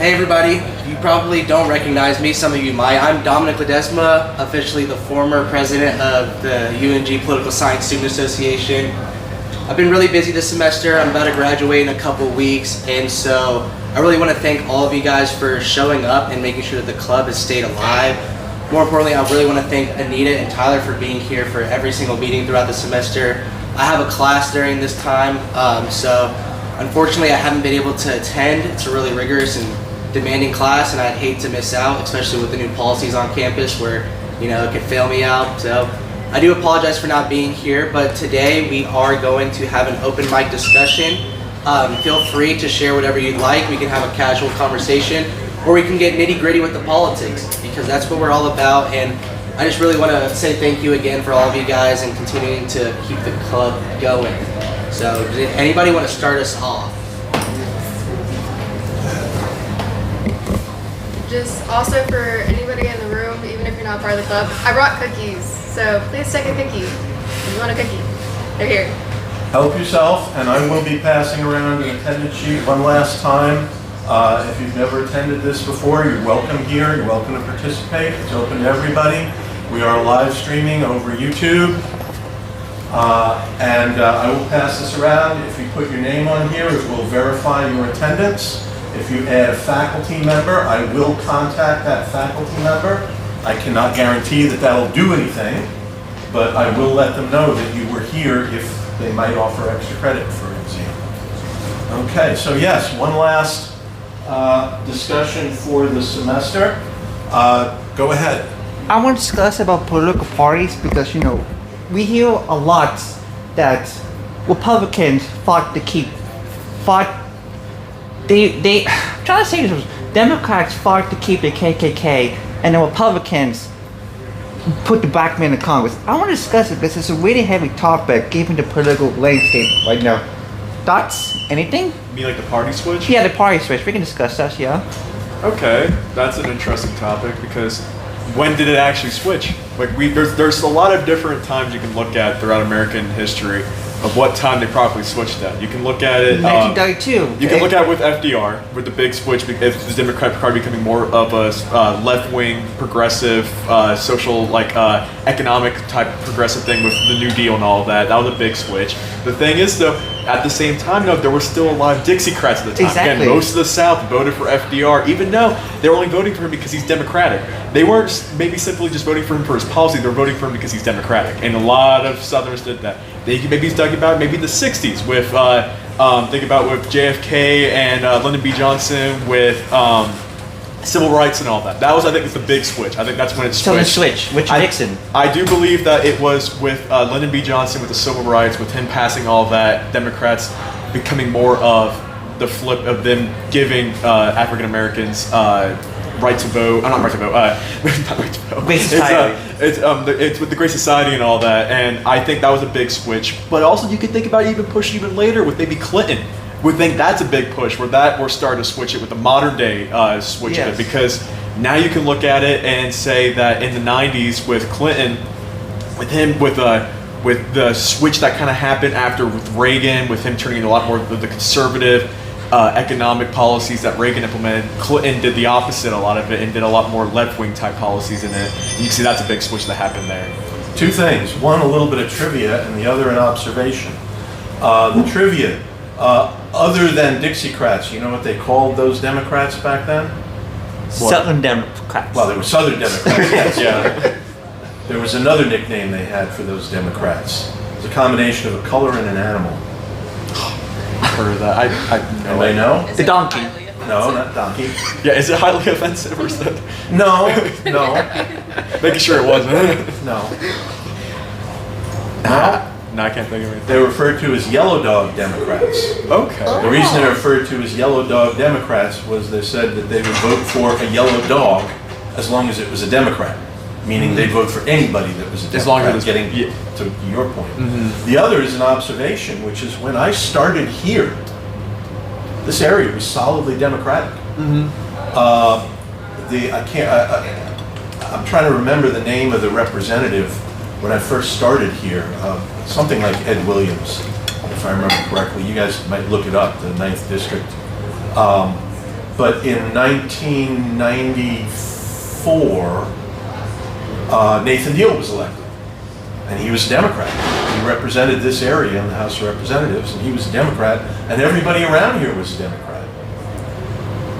Hey everybody, you probably don't recognize me, some of you might. I'm Dominic Ledesma, officially the former president of the UNG Political Science Student Association. I've been really busy this semester. I'm about to graduate in a couple weeks, and so I really want to thank all of you guys for showing up and making sure that the club has stayed alive. More importantly, I really want to thank Anita and Tyler for being here for every single meeting throughout the semester. I have a class during this time, so unfortunately I haven't been able to attend. It's a really rigorous and demanding class, and I'd hate to miss out, especially with the new policies on campus where, it could fail me out. So I do apologize for not being here, but today we are going to have an open mic discussion. Feel free to share whatever you'd like. We can have a casual conversation, or we can get nitty gritty with the politics, because that's what we're all about. And I just really want to say thank you again for all of you guys and continuing to keep the club going. So did anybody want to start us off? Just also for anybody in the room, even if you're not part of the club, I brought cookies, so please take a cookie. If you want a cookie, they're here. Help yourself, and I will be passing around an attendance sheet one last time. If you've never attended this before, you're welcome here. You're welcome to participate. It's open to everybody. We are live streaming over YouTube. I will pass this around. If you put your name on here, it will verify your attendance. If you add a faculty member, I will contact that faculty member. I cannot guarantee that that'll do anything, but I will let them know that you were here if they might offer extra credit, for example. Okay, so yes, one last discussion for the semester. Go ahead. I want to discuss about political parties because, we hear a lot that Republicans I'm trying to say this, Democrats fought to keep the KKK, and the Republicans put the black man in Congress. I want to discuss it because it's a really heavy topic given the political landscape right now. Thoughts? Anything? You mean like the party switch? Yeah, the party switch. We can discuss that, yeah. Okay, that's an interesting topic because when did it actually switch? There's a lot of different times you can look at throughout American history of what time they properly switched at. You can look at it. 1932. You can look at it with FDR, with the big switch, because the Democratic Party becoming more of a left-wing, progressive, social, economic type progressive thing with the New Deal and all of that. That was a big switch. The thing is, though, at the same time, there were still a lot of Dixiecrats at the time. Exactly. Again, most of the South voted for FDR, even though they were only voting for him because he's Democratic. They weren't maybe simply just voting for him for his policy, they were voting for him because he's Democratic. And a lot of Southerners did that. Maybe he's talking about maybe the 60s with, think about with JFK and Lyndon B. Johnson with civil rights and all that. That was, I think, was the big switch. I think that's when it switched. So the switch, which Nixon? I do believe that it was with Lyndon B. Johnson with the civil rights, with him passing all that, Democrats becoming more of the flip of them giving African Americans right to vote. Not right to vote. Not right to vote. Great Society. It's with the Great Society and all that, and I think that was a big switch. But also, you could think about even pushing even later with maybe Clinton. We think that's a big push where we're starting to switch it with the modern day switch of it, because now you can look at it and say that in the 90s with Clinton, with him with the switch that kind of happened after with Reagan, with him turning into a lot more of the conservative economic policies that Reagan implemented. Clinton did the opposite, a lot of it, and did a lot more left-wing type policies in it. And you can see that's a big switch that happened there. Two things. One, a little bit of trivia, and the other, an observation. The trivia, other than Dixiecrats, you know what they called those Democrats back then? Southern Democrats. Well, they were Southern Democrats, yes. Yeah. There was another nickname they had for those Democrats. It was a combination of a color and an animal. I've heard of that. Anybody know? The donkey. No, not donkey. Yeah, is it highly offensive or is that? No. Making sure it wasn't. No. No, I can't think of anything. They're referred to as yellow dog Democrats. Okay. The reason they're referred to as yellow dog Democrats was they said that they would vote for a yellow dog as long as it was a Democrat. Meaning they'd vote for anybody that was a Democrat, as long as it was, getting to your point. The other is an observation, which is when I started here, this area was solidly Democratic. I'm trying to remember the name of the representative when I first started here, something like Ed Williams, if I remember correctly. You guys might look it up, the 9th District. But in 1994, Nathan Deal was elected, and he was a Democrat. He represented this area in the House of Representatives, and he was a Democrat, and everybody around here was a Democrat.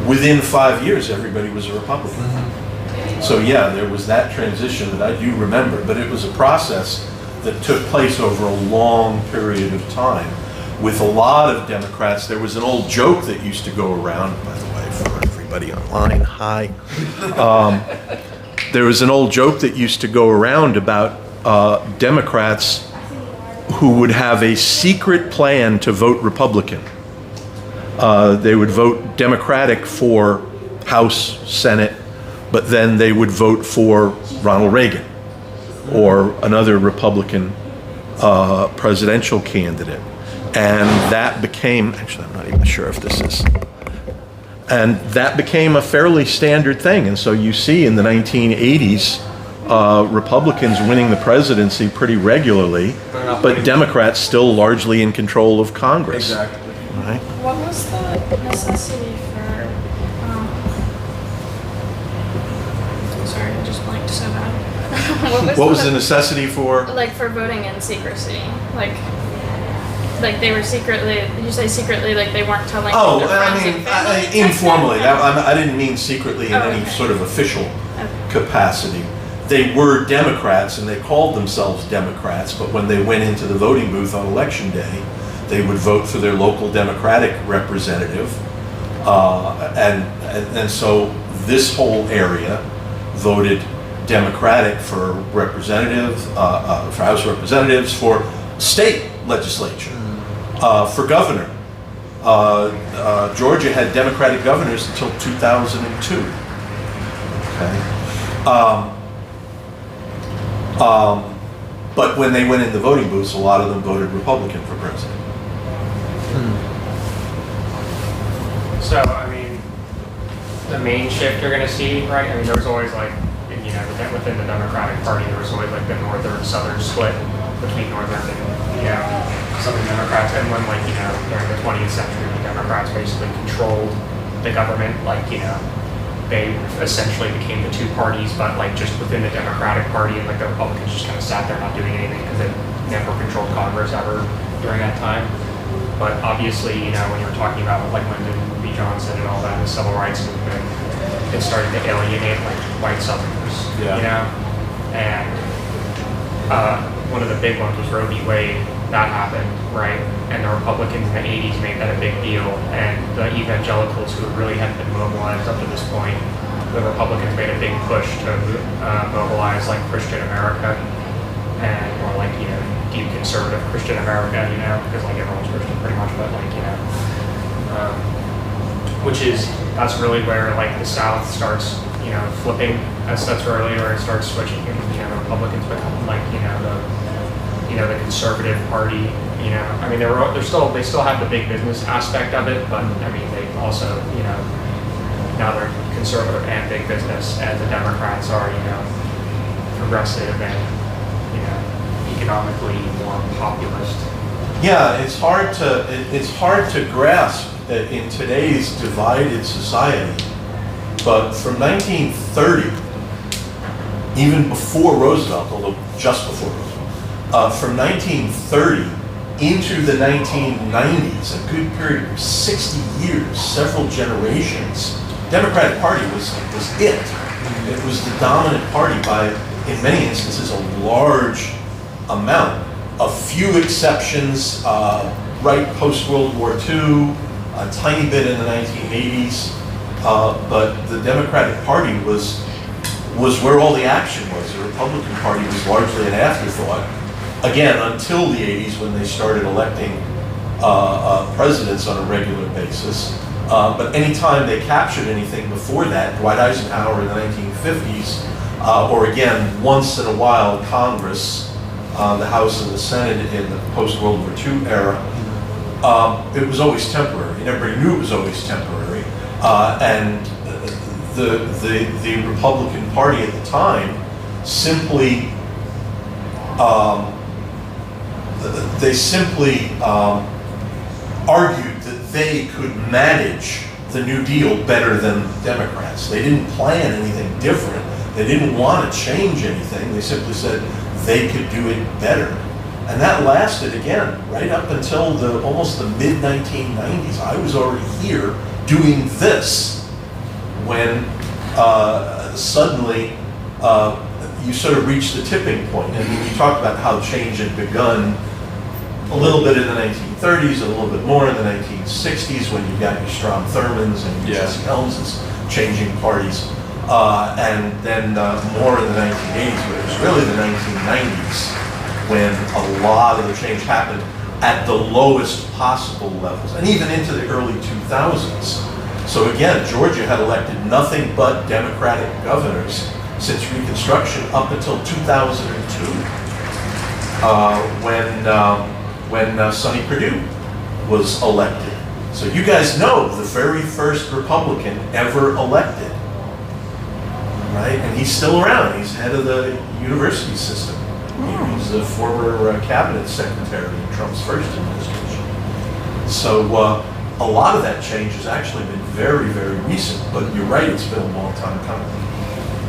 Within 5 years, everybody was a Republican. So yeah, there was that transition that I do remember, but it was a process that took place over a long period of time with a lot of Democrats. There was an old joke that used to go around, by the way, for everybody online, hi. There was an old joke that used to go around about Democrats who would have a secret plan to vote Republican. They would vote Democratic for House, Senate, but then they would vote for Ronald Reagan or another Republican presidential candidate. And that became, actually I'm not even sure if this is, and that became a fairly standard thing. And so you see in the 1980s, Republicans winning the presidency pretty regularly, but Democrats still largely in control of Congress. Exactly. Right? What was the necessity for, sorry, I just blanked so bad. What was the necessity for? Like for voting in secrecy? Like they were secretly, did you say secretly, like they weren't telling Oh, their I friends mean, and family type informally. thing? I didn't mean secretly in Oh, any okay. sort of official Okay. capacity. They were Democrats and they called themselves Democrats, but when they went into the voting booth on election day, they would vote for their local Democratic representative. And so this whole area voted Democratic for representatives, for House representatives, for state legislature, for governor. Georgia had Democratic governors until 2002. Okay. But when they went in the voting booths, a lot of them voted Republican for president. So, I mean, the main shift you're going to see, right? I mean, there was always like, within the Democratic Party, there was always like the northern-southern split between northern and, southern Democrats. And when, during the 20th century, the Democrats basically controlled the government, they essentially became the two parties, but just within the Democratic Party, and the Republicans just kind of sat there not doing anything because they never controlled Congress ever during that time. But obviously, when you were talking about Lyndon B. Johnson and all that, the civil rights movement, it started to alienate white Southerners, and one of the big ones was Roe v. Wade. That happened, right? And the Republicans in the 80s made that a big deal, and the evangelicals who really hadn't been mobilized up to this point, the Republicans made a big push to mobilize Christian America, and or deep conservative Christian America, because everyone's Christian pretty much, but that's really where the South starts flipping. That's really where it starts switching, and the Republicans become the conservative party. I mean, they still have the big business aspect of it, but I mean they also now they're conservative and big business, as the Democrats are progressive and economically more populist. Yeah, it's hard to grasp that in today's divided society, but from 1930, even before Roosevelt, although just before Roosevelt, from 1930 into the 1990s, a good period of 60 years, several generations, Democratic Party was it. It was the dominant party by, in many instances, a large amount. A few exceptions, right post-World War II, a tiny bit in the 1980s, but the Democratic Party was where all the action was. The Republican Party was largely an afterthought. Again, until the 80s when they started electing presidents on a regular basis. But anytime they captured anything before that, Dwight Eisenhower in the 1950s, or again, once in a while, Congress, the House and the Senate in the post-World War II era, it was always temporary, and everybody knew it was always temporary. And the Republican Party at the time simply argued that they could manage the New Deal better than Democrats. They didn't plan anything different. They didn't want to change anything. They simply said they could do it better. And that lasted, again, right up until almost the mid-1990s. I was already here doing this when suddenly you sort of reached the tipping point. And you talked about how change had begun a little bit in the 1930s, a little bit more in the 1960s when you got your Strom Thurmonds and your Jesse Helmses changing parties. And then more in the 1980s, but it was really the 1990s when a lot of the change happened at the lowest possible levels, and even into the early 2000s. So again, Georgia had elected nothing but Democratic governors since Reconstruction up until 2002, when Sonny Perdue was elected. So you guys know the very first Republican ever elected, right? And he's still around. He's head of the university system. He was the former cabinet secretary in Trump's first administration. So a lot of that change has actually been very, very recent. But you're right, it's been a long time coming.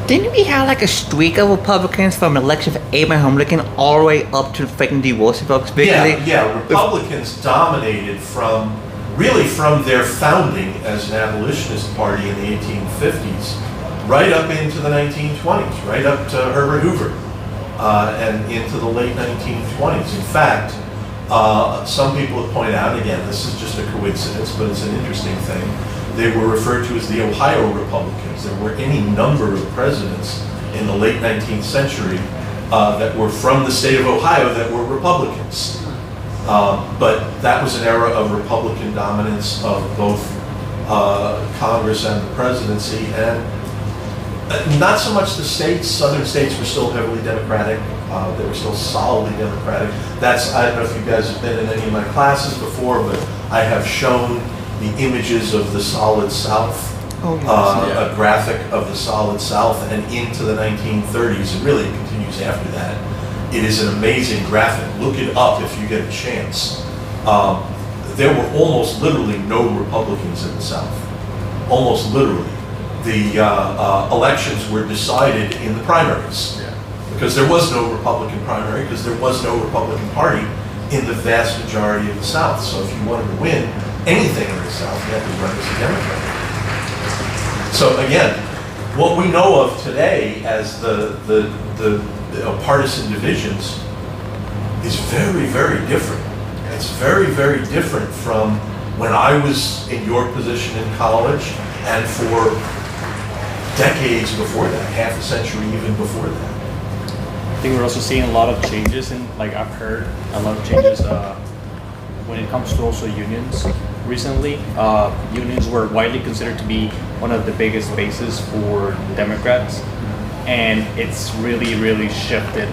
Didn't we have like a streak of Republicans from election of Abraham Lincoln all the way up to freaking D. Roosevelt's victory? Yeah. Republicans dominated from their founding as an abolitionist party in the 1850s, right up into the 1920s, right up to Herbert Hoover. And into the late 1920s. In fact, some people have pointed out, again, this is just a coincidence, but it's an interesting thing, they were referred to as the Ohio Republicans. There were any number of presidents in the late 19th century that were from the state of Ohio that were Republicans. But that was an era of Republican dominance of both Congress and the presidency, and not so much the states. Southern states were still heavily Democratic. They were still solidly Democratic. I don't know if you guys have been in any of my classes before, but I have shown the images of the Solid South, a graphic of the Solid South and into the 1930s, and really it continues after that. It is an amazing graphic. Look it up if you get a chance. There were almost literally no Republicans in the South. Almost literally. The elections were decided in the primaries because there was no Republican primary, because there was no Republican Party in the vast majority of the South. So if you wanted to win anything in the South, you had to run as a Democrat. So again, what we know of today as the partisan divisions is very, very different. It's very, very different from when I was in your position in college and for decades before that, half a century even before that. I think we're also seeing a lot of changes in, like I've heard, a lot of changes when it comes to also unions. Recently, unions were widely considered to be one of the biggest bases for Democrats, and it's really, really shifted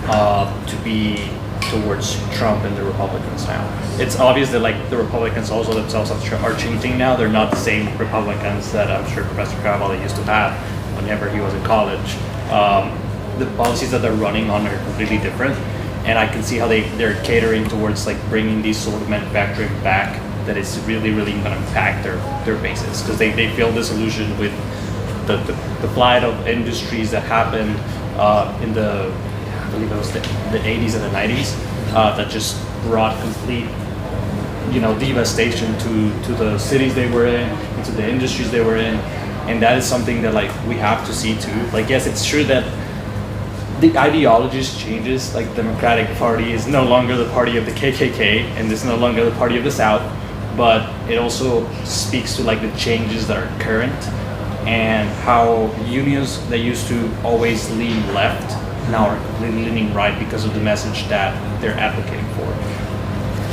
to be towards Trump and the Republicans now. It's obvious that like the Republicans also themselves are changing now. They're not the same Republicans that I'm sure Professor Caravalli used to have whenever he was in college. The policies that they're running on are completely different, and I can see how they're catering towards like bringing these sort of manufacturing back that is really, really going to impact their bases, because they feel disillusioned with the flight of industries that happened in the, I believe it was the 80s and the 90s, that just brought complete, devastation to the cities they were in, into the industries they were in, and that is something that like we have to see too. Like, yes, it's true that the ideologies changes. Like, the Democratic Party is no longer the party of the KKK, and it's no longer the party of the South, but it also speaks to like the changes that are current and how unions that used to always lean left now are completely leaning right because of the message that they're advocating for.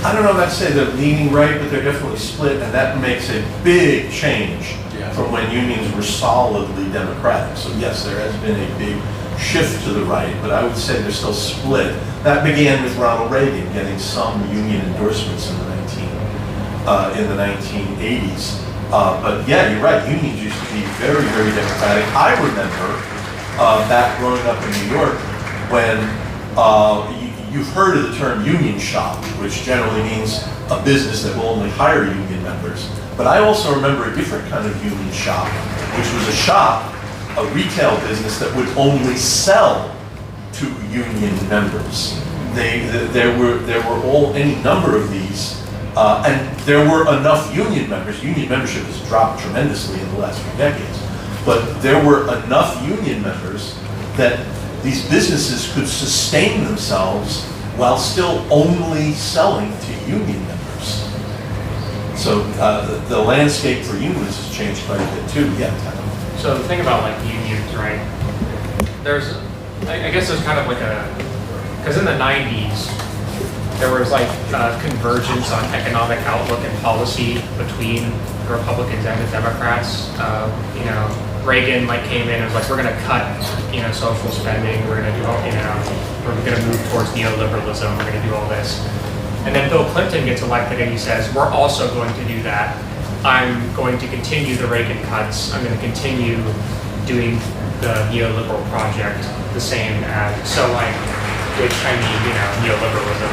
I don't know if I'd say they're leaning right, but they're definitely split, and that makes a big change from when unions were solidly Democratic. So yes, there has been a big shift to the right, but I would say they're still split. That began with Ronald Reagan getting some union endorsements in the 1980s. But yeah, you're right. Unions used to be very, very Democratic. I remember back growing up in New York when you've heard of the term union shop, which generally means a business that will only hire union members. But I also remember a different kind of union shop, which was a shop, a retail business that would only sell to union members. There were any number of these, and there were enough union members. Union membership has dropped tremendously in the last few decades, but there were enough union members that these businesses could sustain themselves while still only selling to union members. So the landscape for unions has changed quite a bit too. Yeah. So the thing about like unions, right? I guess there's kind of like because in the 90s, there was like convergence on economic outlook and policy between the Republicans and the Democrats. Reagan like came in and was like, we're going to cut, social spending. We're going to do all, we're going to move towards neoliberalism. We're going to do all this. And then Bill Clinton gets elected and he says, we're also going to do that. I'm going to continue the Reagan cuts. I'm going to continue doing the neoliberal project the same as, neoliberalism.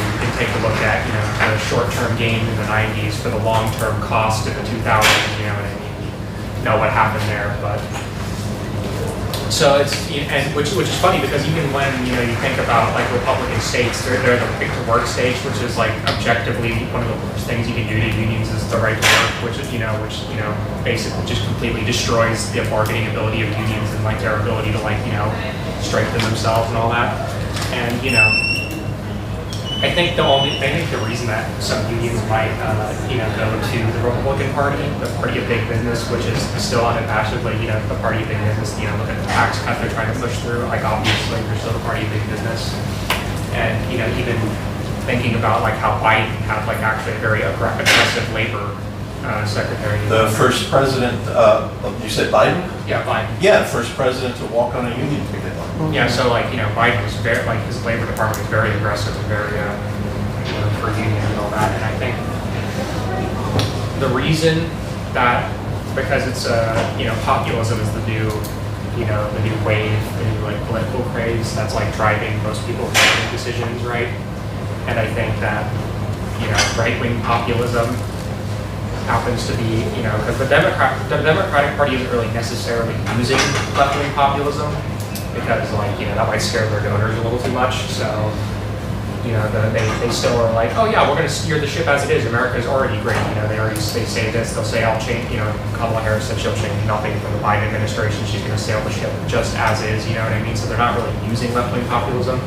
You can take a look at, the short-term gain in the 90s for the long-term cost in the 2000s, know what happened there, but so it's which is funny because even when you think about like Republican states, they're the right to work stage, which is like objectively one of the worst things you can do to unions is the right to work, which basically just completely destroys the bargaining ability of unions and like their ability to strengthen themselves and all that, and I think the reason that some unions might, go to the Republican Party, the party of big business, which is still unabashedly, the party of big business, look at the tax cut they're trying to push through, like obviously they're still the party of big business. And, even thinking about like how Biden had like actually a very aggressive labor secretary. The first president, you said Biden? Yeah, Biden. Yeah, the first president to walk on a union picket line. Yeah, so Biden was very, his labor department was very aggressive and very, for union and all that. And I think the reason that, because it's, populism is the new, the new wave, the new political craze that's driving most people's decisions, right? And I think that, right-wing populism happens to be, because the Democratic Party isn't really necessarily using left-wing populism because, that might scare their donors a little too much. So, they still are like, oh yeah, we're going to steer the ship as it is. America is already great. They say this. They'll say, I'll change. Kamala Harris said she'll change nothing from the Biden administration. She's going to sail the ship just as is. You know what I mean? So they're not really using left-wing populism.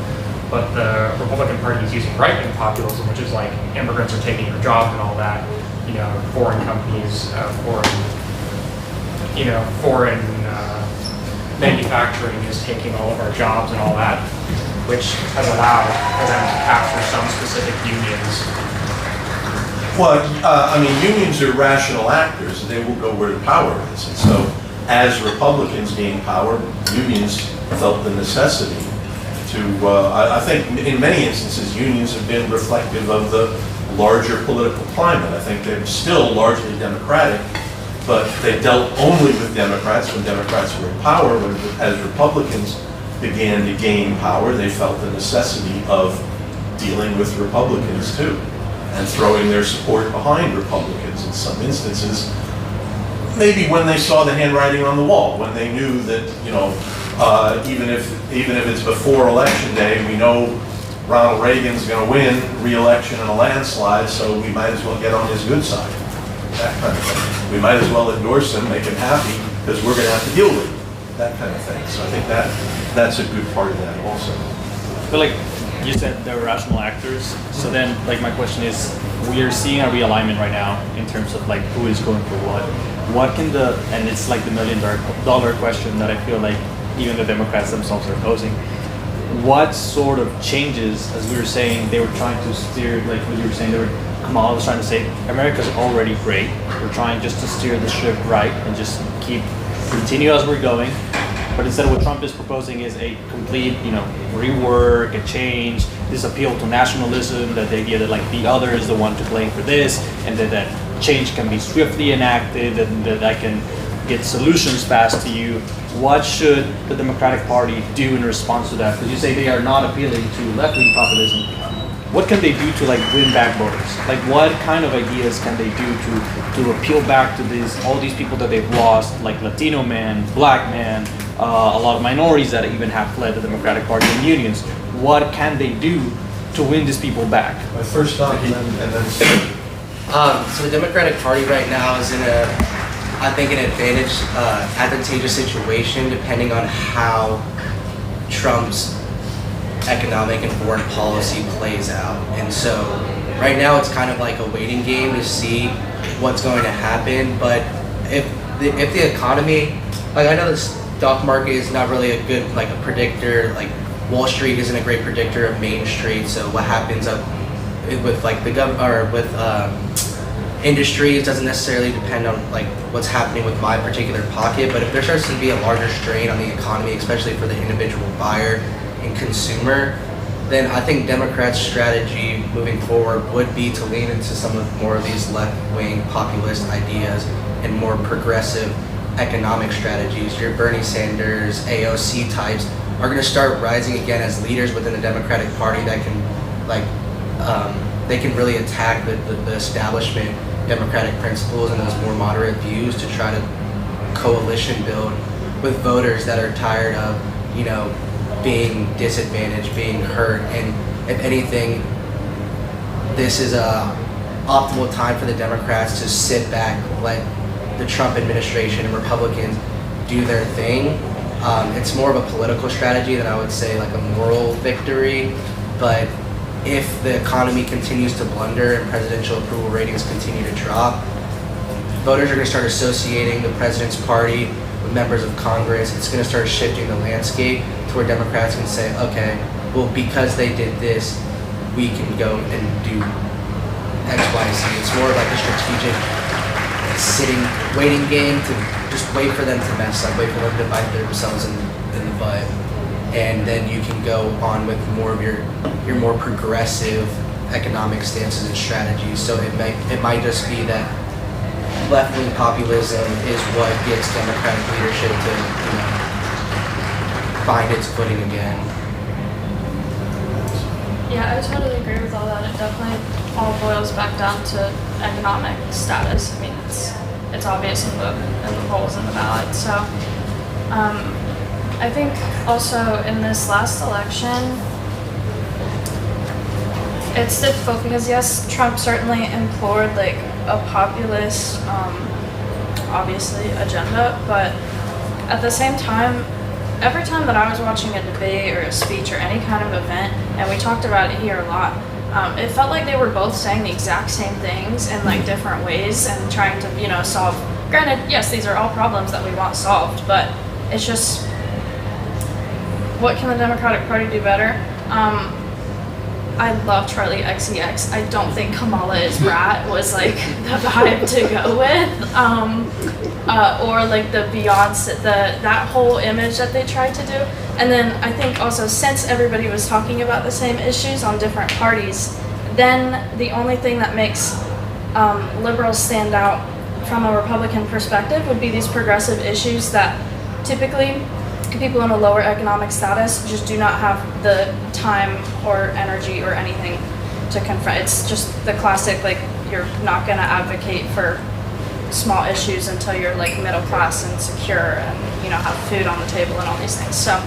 But the Republican Party is using right-wing populism, which is immigrants are taking your jobs and all that. Foreign companies, foreign manufacturing is taking all of our jobs and all that, which has allowed for them to capture some specific unions. Well, unions are rational actors, and they will go where the power is. And so, as Republicans gain power, unions felt the necessity to, I think in many instances, unions have been reflective of the larger political climate. I think they're still largely Democratic, but they dealt only with Democrats when Democrats were in power. As Republicans began to gain power, they felt the necessity of dealing with Republicans too, and throwing their support behind Republicans in some instances. Maybe when they saw the handwriting on the wall, when they knew that, even if it's before Election Day, we know Ronald Reagan's going to win re-election in a landslide, so we might as well get on his good side. That kind of thing. We might as well endorse him, make him happy, because we're going to have to deal with him. That kind of thing. So I think that's a good part of that also. But you said they're rational actors. So then, my question is, we are seeing a realignment right now in terms of who is going for what. What can and it's the $1 million question that I feel like even the Democrats themselves are posing. What sort of changes, as we were saying, they were trying to steer, what you were saying, Kamala was trying to say, America's already great. We're trying just to steer the ship right and just continue as we're going. But instead what Trump is proposing is a complete, rework, a change, this appeal to nationalism, that the idea that the other is the one to blame for this, and that change can be swiftly enacted, and that I can get solutions passed to you. What should the Democratic Party do in response to that? Because you say they are not appealing to left-wing populism. what can they do to like win back voters? Like what kind of ideas can they do to appeal back to all these people that they've lost, like Latino man, black man, a lot of minorities that even have fled the Democratic Party and unions? What can they do to win these people back? My first thought, and then So the Democratic Party right now is in I think, an advantageous situation depending on how Trump's economic and foreign policy plays out. And so right now it's kind of like a waiting game to see what's going to happen. But if the economy, like I know the stock market is not really a good like a predictor, like Wall Street isn't a great predictor of Main Street. So what happens up with like the industries doesn't necessarily depend on like what's happening with my particular pocket, but if there starts to be a larger strain on the economy, especially for the individual buyer and consumer, then I think Democrats' strategy moving forward would be to lean into some of more of these left-wing populist ideas and more progressive economic strategies. Your Bernie Sanders, AOC types are going to start rising again as leaders within the Democratic Party that can like they can really attack the establishment Democratic principles and those more moderate views to try to coalition build with voters that are tired of, you know, being disadvantaged, being hurt. And if anything, this is a optimal time for the Democrats to sit back, let the Trump administration and Republicans do their thing. It's more of a political strategy than I would say like a moral victory, but if the economy continues to blunder and presidential approval ratings continue to drop, voters are going to start associating the president's party with members of Congress. It's going to start shifting the landscape to where Democrats can say, okay, well, because they did this, we can go and do X, Y, Z. It's more like a strategic waiting game to just wait for them to mess up, wait for them to bite themselves in the butt. And then you can go on with more of your more progressive economic stances and strategies. So it might just be that left-wing populism is what gets Democratic leadership to, you know, find its footing again. Yeah, I totally agree with all that. It definitely all boils back down to economic status. I mean, it's obvious in the polls and the ballot. So I think also in this last election, it's difficult because yes, Trump certainly implored like a populist, obviously agenda, but at the same time, every time that I was watching a debate or a speech or any kind of event, and we talked about it here a lot, it felt like they were both saying the exact same things in like different ways and trying to, you know, solve. Granted, yes, these are all problems that we want solved, but it's just, what can the Democratic Party do better? I love Charlie XCX. I don't think Kamala is Brat was like the vibe to go with, or like the Beyonce, that whole image that they tried to do. And then I think also since everybody was talking about the same issues on different parties, then the only thing that makes liberals stand out from a Republican perspective would be these progressive issues that typically people in a lower economic status just do not have the time or energy or anything to confront. It's just the classic, like, you're not going to advocate for small issues until you're like middle class and secure and, you know, have food on the table and all these things. So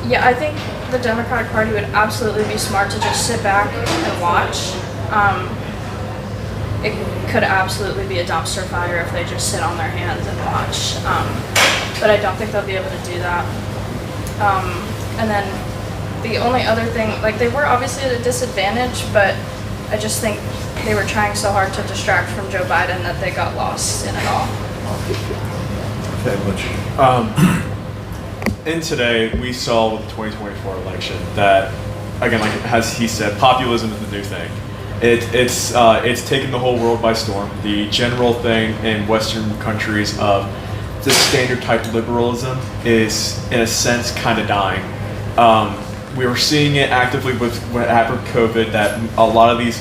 yeah, I think the Democratic Party would absolutely be smart to just sit back and watch. It could absolutely be a dumpster fire if they just sit on their hands and watch. But I don't think they'll be able to do that. And then the only other thing, like, they were obviously at a disadvantage, but I just think they were trying so hard to distract from Joe Biden that they got lost in it all. Okay, Butch. And today we saw with the 2024 election that, again, like as he said, populism is the new thing. It's taken the whole world by storm. The general thing in Western countries of the standard type liberalism is, in a sense, kind of dying. We were seeing it actively with what happened with COVID, that a lot of these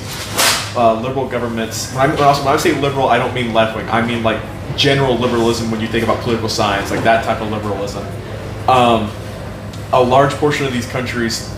liberal governments, when I say liberal, I don't mean left wing, I mean like general liberalism when you think about political science, like that type of liberalism. A large portion of these countries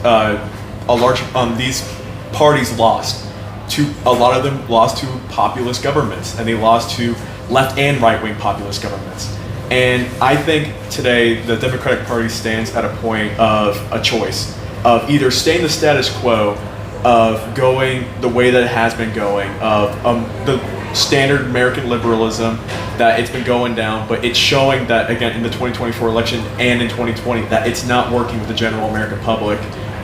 these parties lost to, a lot of them lost to populist governments, and they lost to left and right wing populist governments. And I think today the Democratic Party stands at a point of a choice of either staying the status quo, of going the way that it has been going, of the standard American liberalism that it's been going down, but it's showing that again in the 2024 election and in 2020 that it's not working with the general American public.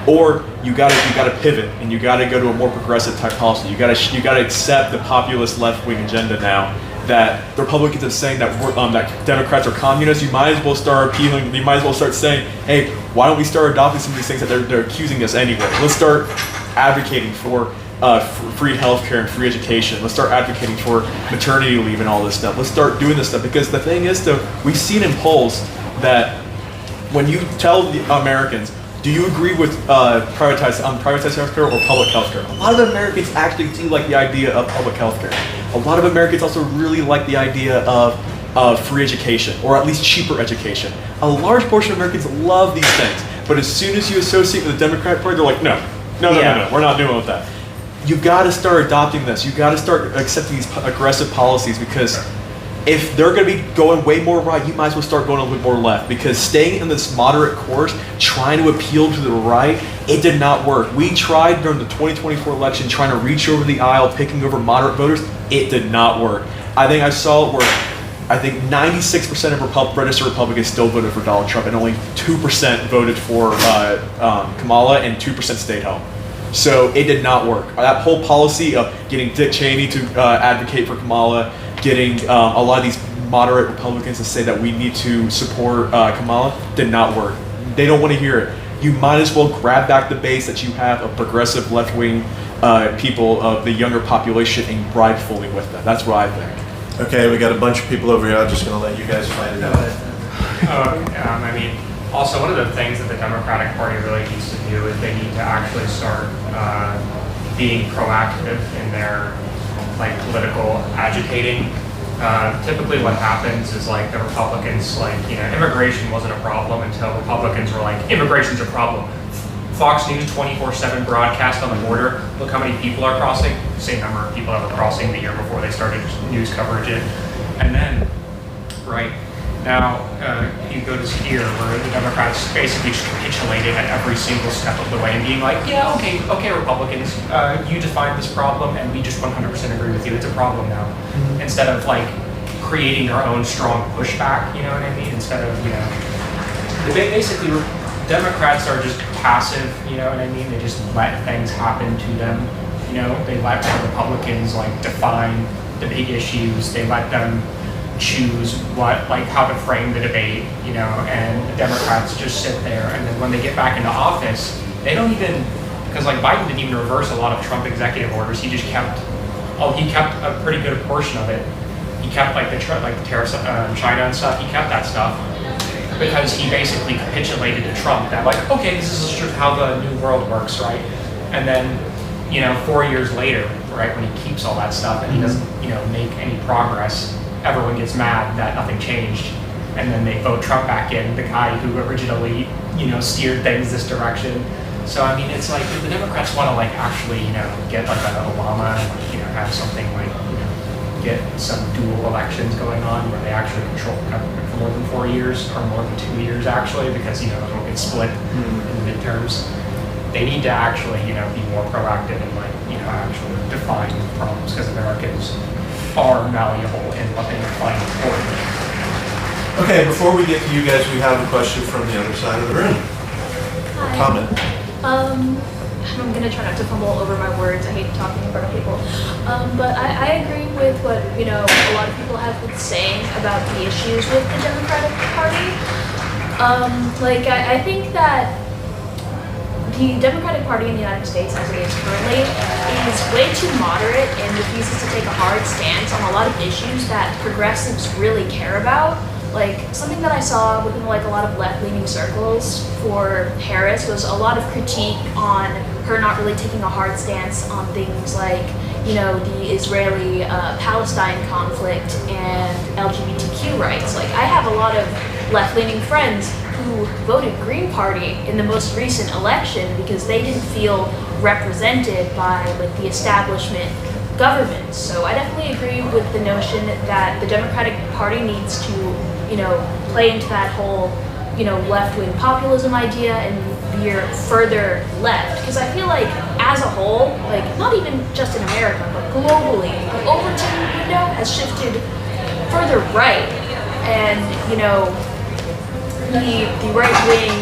Or you gotta pivot and you gotta go to a more progressive type policy. You gotta accept the populist left wing agenda now. That the Republicans are saying that that Democrats are communists. You might as well start appealing. You might as well start saying, "Hey, why don't we start adopting some of these things that they're accusing us anyway? Let's start advocating for free healthcare and free education. Let's start advocating for maternity leave and all this stuff. Let's start doing this stuff because the thing is, though, we've seen in polls that when you tell the Americans, do you agree with privatized healthcare or public healthcare? A lot of Americans actually do like the idea of public healthcare. A lot of Americans also really like the idea of free education, or at least cheaper education. A large portion of Americans love these things, but as soon as you associate with the Democratic Party, they're like, no, we're not doing with that. You got to start adopting this. You got to start accepting these aggressive policies, because if they're going to be going way more right, you might as well start going a little bit more left, because staying in this moderate course, trying to appeal to the right, it did not work. We tried during the 2024 election trying to reach over the aisle, picking over moderate voters. It did not work. I think I saw it where I think 96% of registered Republicans still voted for Donald Trump, and only 2% voted for Kamala, and 2% stayed home. So it did not work. That whole policy of getting Dick Cheney to advocate for Kamala, getting a lot of these moderate Republicans to say that we need to support Kamala, did not work. They don't want to hear it. You might as well grab back the base that you have of progressive left-wing people of the younger population and ride fully with them. That's what I think. Okay, we got a bunch of people over here. I'm just going to let you guys fight it out. I mean, also one of the things that the Democratic Party really needs to do is they need to actually start being proactive in their like political agitating. Typically what happens is like the Republicans, like, you know, immigration wasn't a problem until Republicans were like, immigration's a problem. Fox News 24/7 broadcast on the border. Look how many people are crossing. Same number of people that were crossing the year before they started news coverage in. And then, right now, you go to here where the Democrats basically just capitulated at every single step of the way and being like, yeah, okay, Republicans, you defined this problem and we just 100% agree with you. It's a problem now. Mm-hmm. Instead of like creating their own strong pushback, you know what I mean? Instead of, you know, they basically, Democrats are just passive, you know what I mean? They just let things happen to them. You know, they let the Republicans like define the big issues. They let them choose what, like how to frame the debate, you know, and the Democrats just sit there. And then when they get back into office, they don't even, because like Biden didn't even reverse a lot of Trump executive orders. He just kept, he kept a pretty good portion of it. He kept like the tariffs on China and stuff. He kept that stuff because he basically capitulated to Trump that like, okay, this is just how the new world works, right? And then, you know, 4 years later, right, when he keeps all that stuff and he doesn't, you know, make any progress, everyone gets mad that nothing changed, and then they vote Trump back in, the guy who originally, you know, steered things this direction. So I mean, it's like if the Democrats want to like actually, you know, get like an Obama, and, like, you know, have something like, you know, get some dual elections going on where they actually control the government for more than 4 years or more than 2 years actually, because, you know, it'll get split in the midterms. They need to actually, you know, be more proactive and like, you know, actually define the problems, because Americans are malleable in what they find important. Okay, before we get to you guys, we have a question from the other side of the room. Or Hi. comment. I'm gonna try not to fumble over my words. I hate talking in front of people. But I agree with what, you know, a lot of people have been saying about the issues with the Democratic Party. I think that the Democratic Party in the United States, as it is currently, is way too moderate and refuses to take a hard stance on a lot of issues that progressives really care about. Like, something that I saw within like a lot of left-leaning circles for Harris was a lot of critique on her not really taking a hard stance on things like, you know, the Israeli-Palestine conflict and LGBTQ rights. Like, I have a lot of left-leaning friends who voted Green Party in the most recent election because they didn't feel represented by like the establishment government. So I definitely agree with the notion that the Democratic Party needs to, play into that whole, left-wing populism idea and veer further left. Because I feel like as a whole, like not even just in America, but globally, the Overton window has shifted further right. And, the right-wing,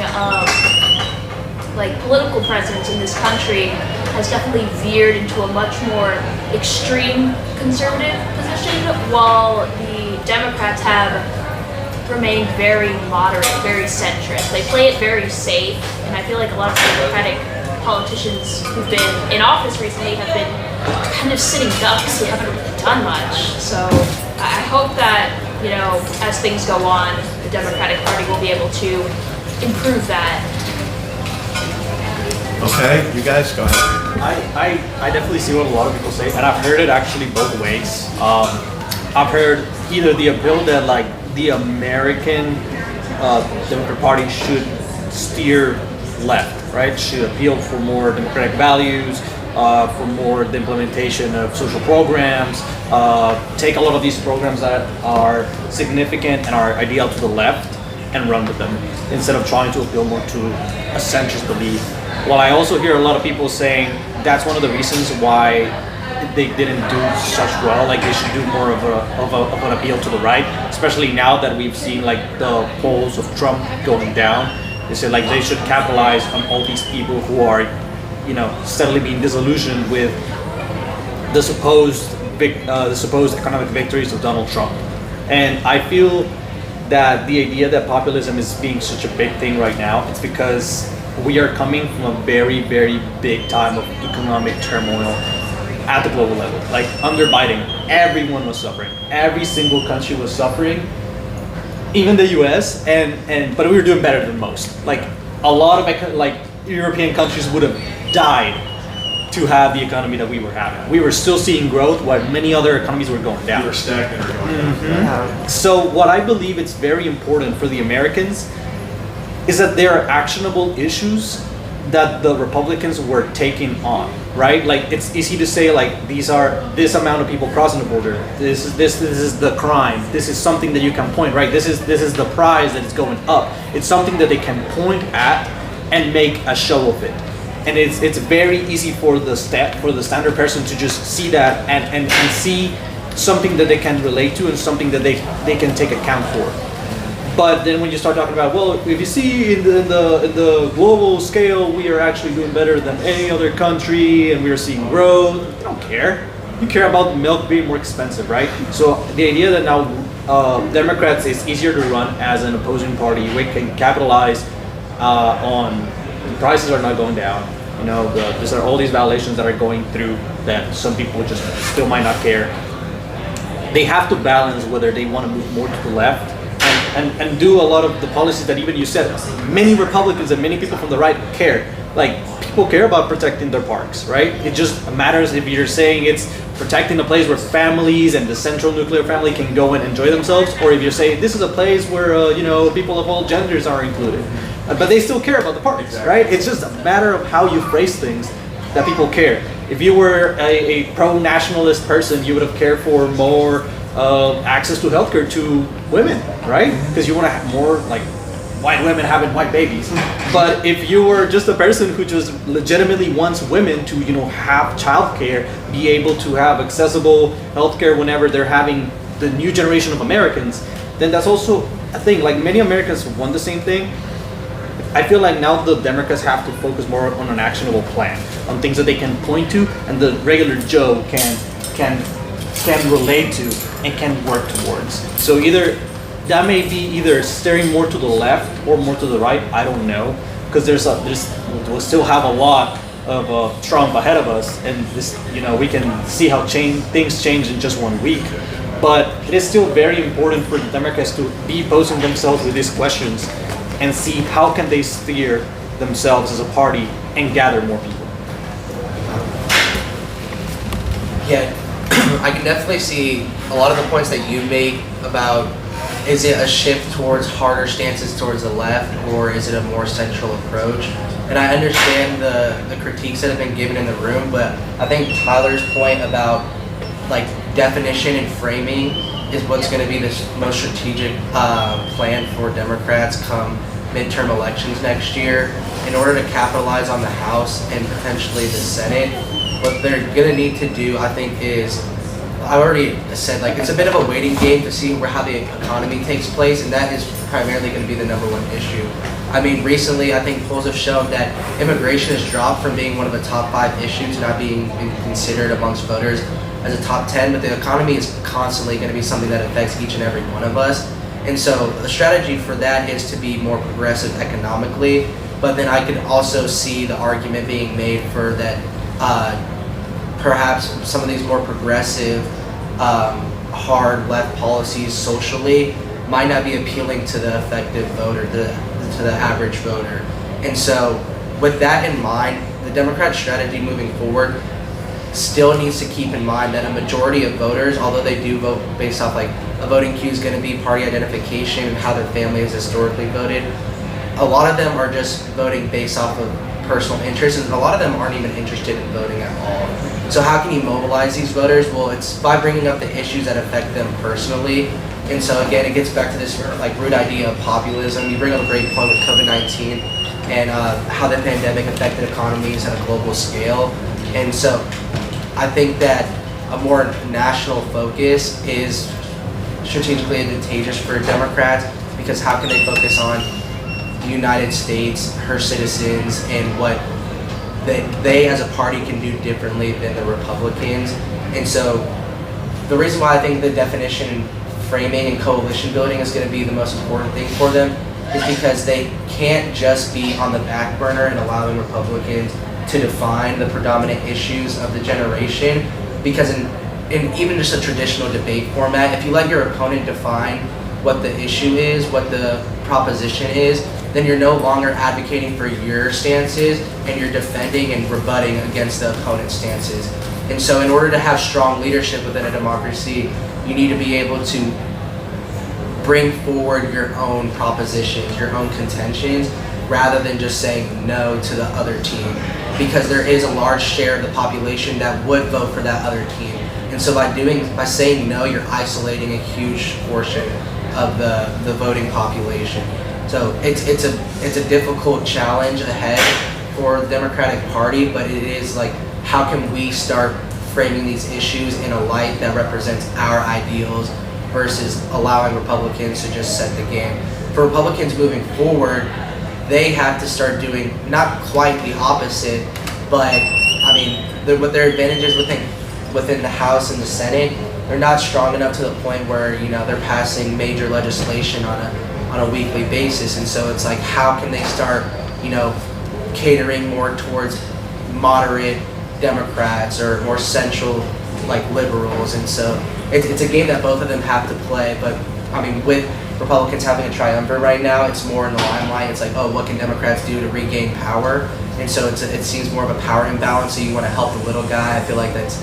political presence in this country has definitely veered into a much more extreme conservative position, while the Democrats have remained very moderate, very centrist. They play it very safe, and I feel like a lot of Democratic politicians who've been in office recently have been kind of sitting ducks who haven't really done much. So I hope that, as things go on, the Democratic Party will be able to improve that. Okay, you guys go ahead. I definitely see what a lot of people say, and I've heard it actually both ways. I've heard either the appeal that like the American Democratic Party should steer left, right? Should appeal for more democratic values, for more the implementation of social programs, take a lot of these programs that are significant and are ideal to the left and run with them, instead of trying to appeal more to a centrist belief. Well, I also hear a lot of people saying that's one of the reasons why they didn't do such well. Like they should do more of an appeal to the right, especially now that we've seen like the polls of Trump going down. They said like they should capitalize on all these people who are, steadily being disillusioned with the supposed economic victories of Donald Trump. And I feel that the idea that populism is being such a big thing right now, it's because we are coming from a very, very big time of economic turmoil at the global level. Like under Biden, everyone was suffering. Every single country was suffering, even the US, but we were doing better than most. Like a lot of European countries would have died to have the economy that we were having. We were still seeing growth while many other economies were going down. We were stagnant or going down. So what I believe it's very important for the Americans is that there are actionable issues that the Republicans were taking on, right? Like it's easy to say like these are this amount of people crossing the border. This is the crime. This is something that you can point, right? This is the prize that is going up. It's something that they can point at and make a show of it. And it's very easy for the standard person to just see that and see something that they can relate to and something that they can take account for. But then when you start talking about, well, if you see in the global scale, we are actually doing better than any other country, and we are seeing growth. You don't care. You care about milk being more expensive, right? So the idea that now Democrats is easier to run as an opposing party, we can capitalize on the prices are not going down. These are all these violations that are going through that some people just still might not care. They have to balance whether they want to move more to the left and do a lot of the policies that even you said many Republicans and many people from the right care. Like people care about protecting their parks, right? It just matters if you're saying it's protecting a place where families and the central nuclear family can go and enjoy themselves, or if you're saying this is a place where people of all genders are included, but they still care about the parks, right? It's just a matter of how you phrase things that people care. If you were a pro-nationalist person, you would have cared for more access to healthcare to women, right? Because you want to have more like white women having white babies. But if you were just a person who just legitimately wants women to, have childcare, be able to have accessible healthcare whenever they're having the new generation of Americans, then that's also a thing. Like many Americans want the same thing. I feel like now the Democrats have to focus more on an actionable plan, on things that they can point to and the regular Joe can relate to and can work towards. So either that may be either steering more to the left or more to the right. I don't know, because we'll still have a lot of Trump ahead of us, and this we can see how things change in just 1 week. But it is still very important for the Democrats to be posing themselves with these questions and see how can they steer themselves as a party and gather more people. Yeah, I can definitely see a lot of the points that you make about is it a shift towards harder stances towards the left, or is it a more central approach? And I understand the critiques that have been given in the room, but I think Tyler's point about like definition and framing is what's going to be the most strategic plan for Democrats come midterm elections next year. In order to capitalize on the House and potentially the Senate, what they're going to need to do, I think, is, I already said, like, it's a bit of a waiting game to see how the economy takes place, and that is primarily going to be the number one issue. I mean, recently, I think polls have shown that immigration has dropped from being one of the top 5 issues to not being considered amongst voters as a top 10, but the economy is constantly going to be something that affects each and every one of us. And so the strategy for that is to be more progressive economically, but then I could also see the argument being made for that perhaps some of these more progressive, hard left policies socially might not be appealing to the effective voter, to the average voter. And so with that in mind, the Democrat strategy moving forward still needs to keep in mind that a majority of voters, although they do vote based off like a voting queue is going to be party identification and how their family has historically voted, a lot of them are just voting based off of personal interest, and a lot of them aren't even interested in voting at all. So how can you mobilize these voters? Well, it's by bringing up the issues that affect them personally. And so again, it gets back to this like root idea of populism. You bring up a great point with COVID-19 and how the pandemic affected economies at a global scale. And so I think that a more national focus is strategically advantageous for Democrats, because how can they focus on the United States, her citizens, and what they as a party can do differently than the Republicans. And so the reason why I think the definition, framing, and coalition building is going to be the most important thing for them is because they can't just be on the back burner and allowing Republicans to define the predominant issues of the generation, because in even just a traditional debate format, if you let your opponent define what the issue is, what the proposition is, then you're no longer advocating for your stances and you're defending and rebutting against the opponent's stances. And so in order to have strong leadership within a democracy, you need to be able to bring forward your own propositions, your own contentions, rather than just saying no to the other team, because there is a large share of the population that would vote for that other team. And so by saying no, you're isolating a huge portion of the voting population. So it's a difficult challenge ahead for the Democratic Party, but it is like, how can we start framing these issues in a light that represents our ideals versus allowing Republicans to just set the game. For Republicans moving forward, they have to start doing not quite the opposite, but I mean, with their advantages within the House and the Senate, they're not strong enough to the point where, you know, they're passing major legislation on a weekly basis. And so it's like, how can they start, you know, catering more towards moderate Democrats or more central, like, liberals? And so it's a game that both of them have to play. But I mean, with Republicans having a triumvirate right now, it's more in the limelight. It's like, oh, what can Democrats do to regain power? And so it seems more of a power imbalance. So you want to help the little guy. I feel like that's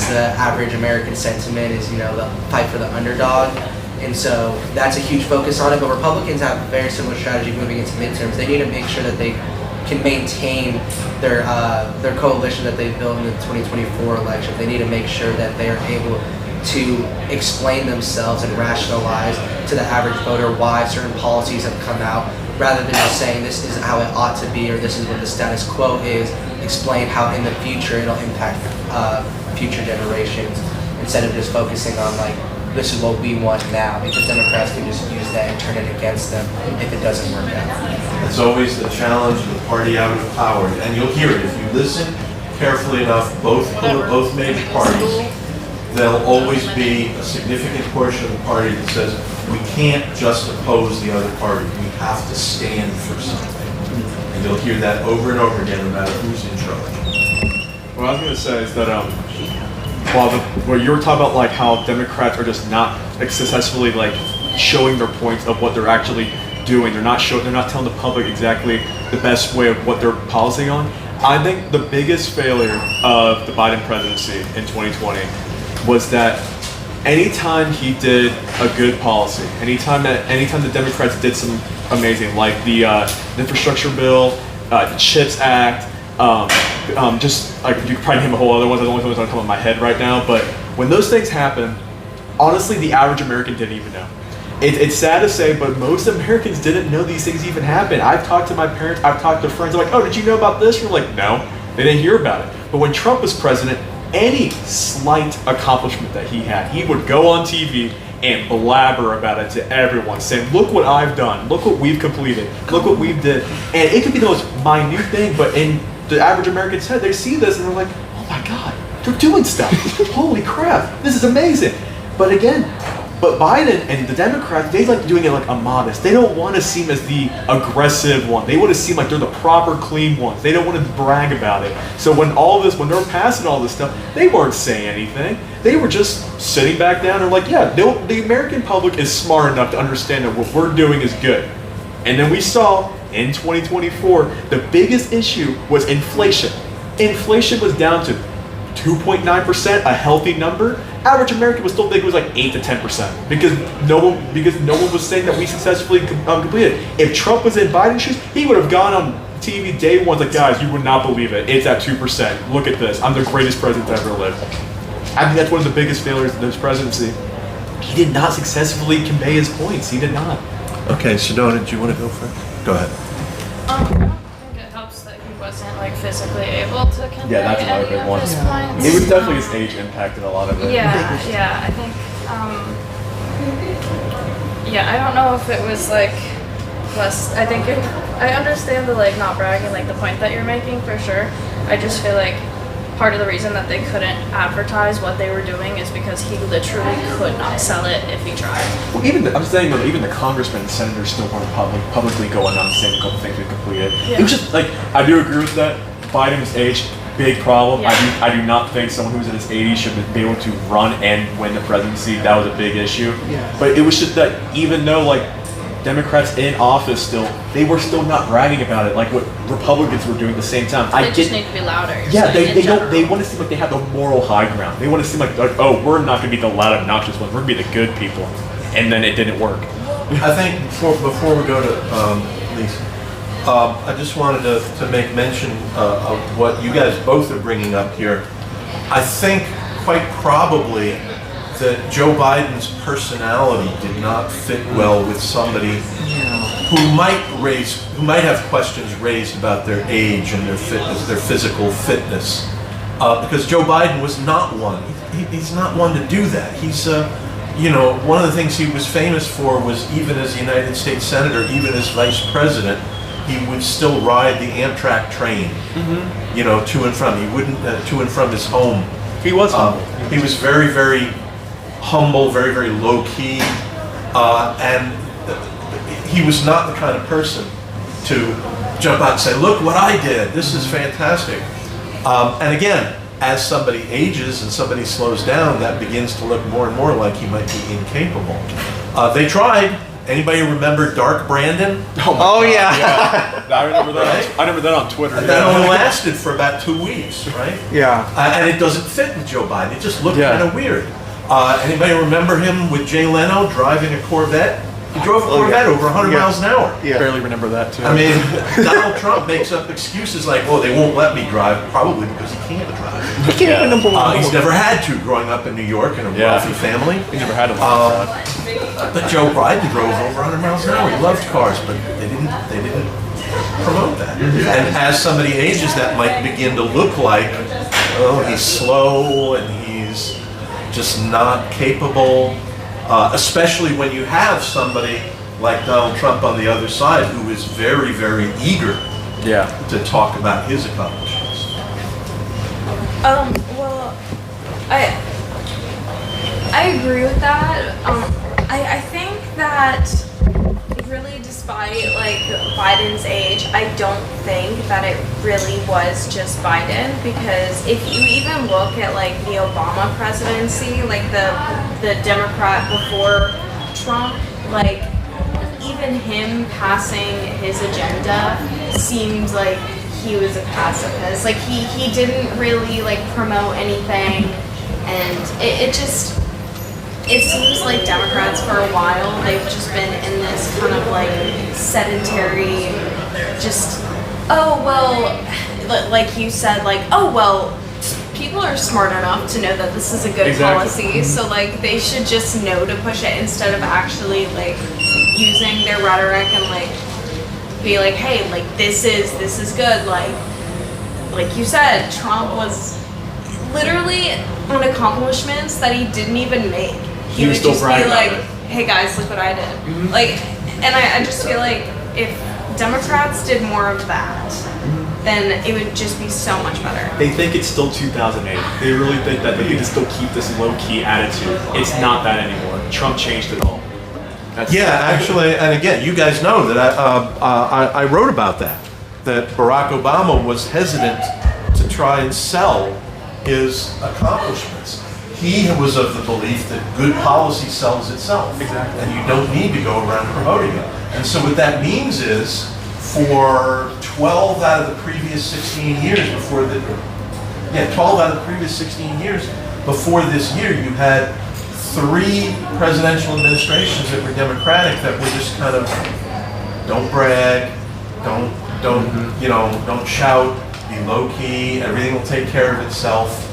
the average American sentiment, is, you know, the fight for the underdog. And so that's a huge focus on it. But Republicans have a very similar strategy moving into midterms. They need to make sure that they can maintain their coalition that they built in the 2024 election. They need to make sure that they are able to explain themselves and rationalize to the average voter why certain policies have come out, rather than just saying this is how it ought to be or this is what the status quo is. Explain how in the future it'll impact future generations, instead of just focusing on like, this is what we want now, because Democrats can just use that and turn it against them if it doesn't work out. It's always the challenge of the party out of power, and you'll hear it if you listen carefully enough. Both major parties, there'll always be a significant portion of the party that says we can't just oppose the other party, we have to stand for something. And you'll hear that over and over again, no matter who's in charge. What I was going to say is that where you were talking about like how Democrats are just not like successfully like showing their points of what they're actually doing. They're not telling the public exactly the best way of what they're policing on. I think the biggest failure of the Biden presidency in 2020 was that anytime he did a good policy, anytime the Democrats did some amazing, like the infrastructure bill, the CHIPS Act, just like you could probably name a whole other ones. The only ones that come in my head right now. But when those things happen, honestly, the average American didn't even know. It's sad to say, but most Americans didn't know these things even happened. I've talked to my parents, I've talked to friends, I'm like, oh, did you know about this? We're like, no, they didn't hear about it. But when Trump was president, any slight accomplishment that he had, he would go on TV and blabber about it to everyone, saying, look what I've done, look what we've completed, look what we've did. And it could be the most minute thing, but in the average American's head, they see this and they're like, oh my God, they're doing stuff. Holy crap, this is amazing. But again, Biden and the Democrats, they like doing it like a modest. They don't want to seem as the aggressive one. They want to seem like they're the proper, clean ones. They don't want to brag about it. So when they're passing all this stuff, they weren't saying anything. They were just sitting back down and like, yeah, the American public is smart enough to understand that what we're doing is good. And then we saw in 2024, the biggest issue was inflation. Inflation was down to 2.9%, a healthy number. Average American was still thinking it was like 8 to 10% because no one was saying that we successfully completed. If Trump was in Biden's shoes, he would have gone on TV day one like, guys, you would not believe it. It's at 2%. Look at this. I'm the greatest president that ever lived. I think that's one of the biggest failures of this presidency. He did not successfully convey his points. He did not. Okay, Sedona, do you want to go first? Go ahead. I don't think it helps that he wasn't like physically able to convey Yeah, that's another any big of one. his points. It was definitely his age impacted a lot of it. Yeah, I think. Yeah, I don't know if it was like less. I think I understand the like not bragging, like the point that you're making for sure. I just feel like part of the reason that they couldn't advertise what they were doing is because he literally could not sell it if he tried. Well, I'm saying that even the congressmen and senators still weren't publicly going on saying a couple things we completed. Yeah. It was just like, I do agree with that. Biden's age, big problem. Yeah. I do not think someone who's in his 80s should be able to run and win the presidency. That was a big issue. Yeah. But it was just that even though like Democrats in office still, they were still not bragging about it like what Republicans were doing at the same time. They just need to be louder. Yeah, they don't. they want to seem like they have the moral high ground. They want to seem like oh, we're not going to be the loud, obnoxious ones. We're going to be the good people. And then it didn't work. I think before we go to Lisa, I just wanted to make mention of what you guys both are bringing up here. I think quite probably that Joe Biden's personality did not fit well with somebody who might have questions raised about their age and their fitness, their physical fitness, because Joe Biden was not one. He's not one to do that. He's one of the things he was famous for was even as a United States Senator, even as Vice President, he would still ride the Amtrak train, to and from. He wouldn't to and from his home. He was humble. He was very, very humble, very, very low key, and he was not the kind of person to jump out and say, "Look what I did! This is fantastic." And again, as somebody ages and somebody slows down, that begins to look more and more like he might be incapable. They tried. Anybody remember Dark Brandon? Oh yeah. I remember that. Right? I remember that on Twitter. That only lasted for about 2 weeks, right? Yeah. And it doesn't fit with Joe Biden. It just looked kind of weird. Anybody remember him with Jay Leno driving a Corvette? He drove a Corvette over 100 miles an hour. Yeah. Barely remember that too. I mean, Donald Trump makes up excuses like, "Well, they won't let me drive," probably because he can't drive. He's never had to growing up in New York in a wealthy family. He never had a But Joe Biden drove over 100 miles an hour. He loved cars, but they didn't promote that. And as somebody ages, that might begin to look like, oh, he's slow and he's just not capable. Especially when you have somebody like Donald Trump on the other side who is very, very eager to talk about his accomplishments. Well, I agree with that. I think that really, despite like Biden's age, I don't think that it really was just Biden, because if you even look at like the Obama presidency, like the Democrat before Trump, like even him passing his agenda seemed like he was a pacifist. Like he didn't really like promote anything, and it just it seems like Democrats for a while, they've just been in this kind of like sedentary, just, oh, well, like you said, like, oh, well, people are smart enough to know that this is a good policy, so like they should just know to push it instead of actually like using their rhetoric and like be like, hey, like this is good. Like you said, Trump was literally on accomplishments that he didn't even make. He would still just be bragging like, about it. hey guys, look what I did. Like, and I just feel like if Democrats did more of that, then it would just be so much better. They think it's still 2008. They really think that they can still keep this low-key attitude. It's not that anymore. Trump changed it all. Yeah, actually, and again, you guys know that I wrote about that Barack Obama was hesitant to try and sell his accomplishments. He was of the belief that good policy sells itself. Exactly. And you don't need to go around promoting it. And so what that means is, for 12 out of the previous 16 years before 12 out of the previous 16 years before this year, you had 3 presidential administrations that were Democratic that were just kind of, don't brag, don't shout, be low key, everything will take care of itself.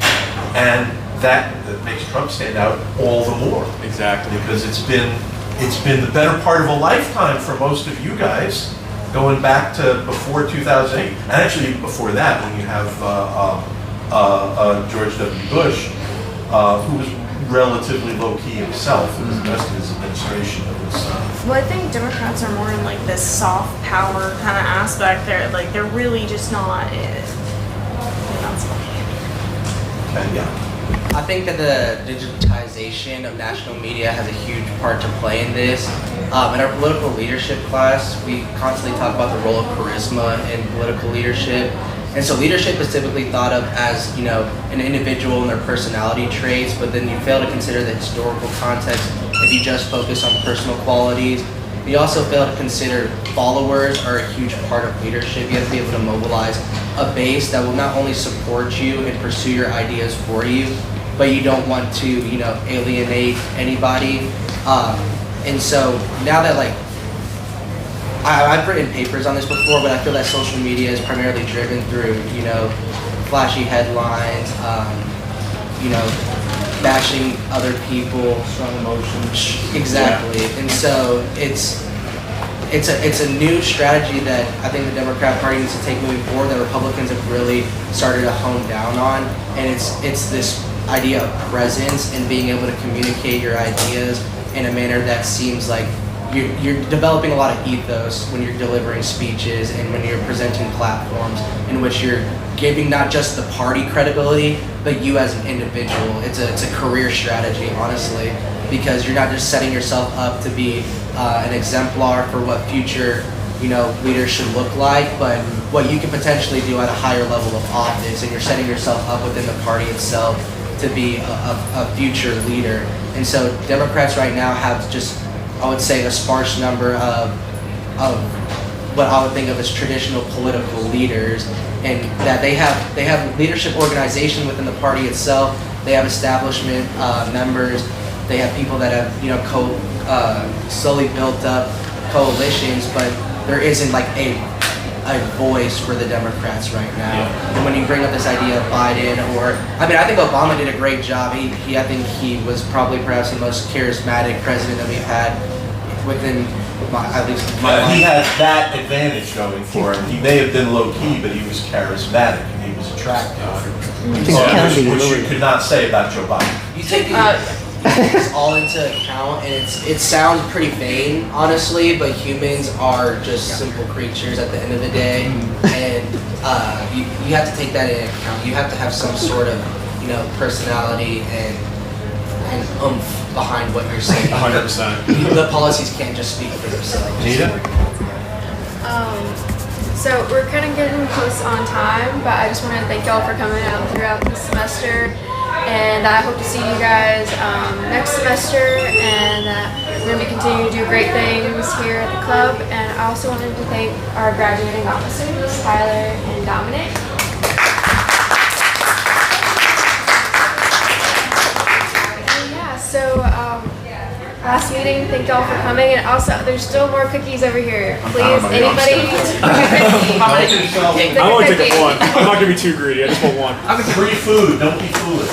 And that makes Trump stand out all the more. Exactly. Because it's been the better part of a lifetime for most of you guys, going back to before 2008, and actually before that, when you have George W. Bush, who was relatively low-key himself, and the rest of his administration was. Well, I think Democrats are more in like this soft power kind of aspect. They're really just not. Okay, yeah. I think that the digitization of national media has a huge part to play in this. In our political leadership class, we constantly talk about the role of charisma in political leadership. And so leadership is typically thought of as, an individual and their personality traits, but then you fail to consider the historical context if you just focus on personal qualities. You also fail to consider followers are a huge part of leadership. You have to be able to mobilize a base that will not only support you and pursue your ideas for you, but you don't want to, alienate anybody. And so now that I've written papers on this before, but I feel that social media is primarily driven through, flashy headlines, bashing other people. Strong emotions. Exactly. Yeah. And so it's a new strategy that I think the Democrat Party needs to take moving forward that Republicans have really started to hone down on. And it's this idea of presence and being able to communicate your ideas in a manner that seems like you're developing a lot of ethos when you're delivering speeches and when you're presenting platforms in which you're giving not just the party credibility, but you as an individual. It's a career strategy, honestly, because you're not just setting yourself up to be an exemplar for what future leaders should look like, but what you can potentially do at a higher level of office, and you're setting yourself up within the party itself to be a future leader. And so Democrats right now have just, I would say, a sparse number of what I would think of as traditional political leaders, and that they have leadership organization within the party itself. They have establishment members. They have people that have slowly built up coalitions, but there isn't like a voice for the Democrats right now. Yeah. And when you bring up this idea of Biden, I think Obama did a great job. I think he was probably perhaps the most charismatic president that we've had within at least my life. He has that advantage going for him. He may have been low key, but he was charismatic and he was attractive. Which you could not say about Joe Biden. You take this all into account, and it sounds pretty vain, honestly, but humans are just simple creatures at the end of the day, and you have to take that into account. You have to have some sort of personality and oomph behind what you're saying. 100%. The policies can't just speak for themselves. Nita? So we're kind of getting close on time, but I just want to thank y'all for coming out throughout the semester. And I hope to see you guys next semester, and we're going to be continuing to do great things here at the club. And I also wanted to thank our graduating officers, Tyler and Dominic. And yeah, so last meeting. Thank y'all for coming. And also, there's still more cookies over here. Please, I'm anybody? I only take a one. I'm not gonna be too greedy. I just want one. Free food, don't be foolish.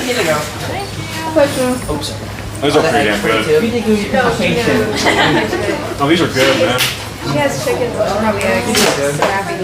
Those are pretty damn good. You think you No, patient? Oh, these are good, man. She has chickens, which probably eggs. So happy.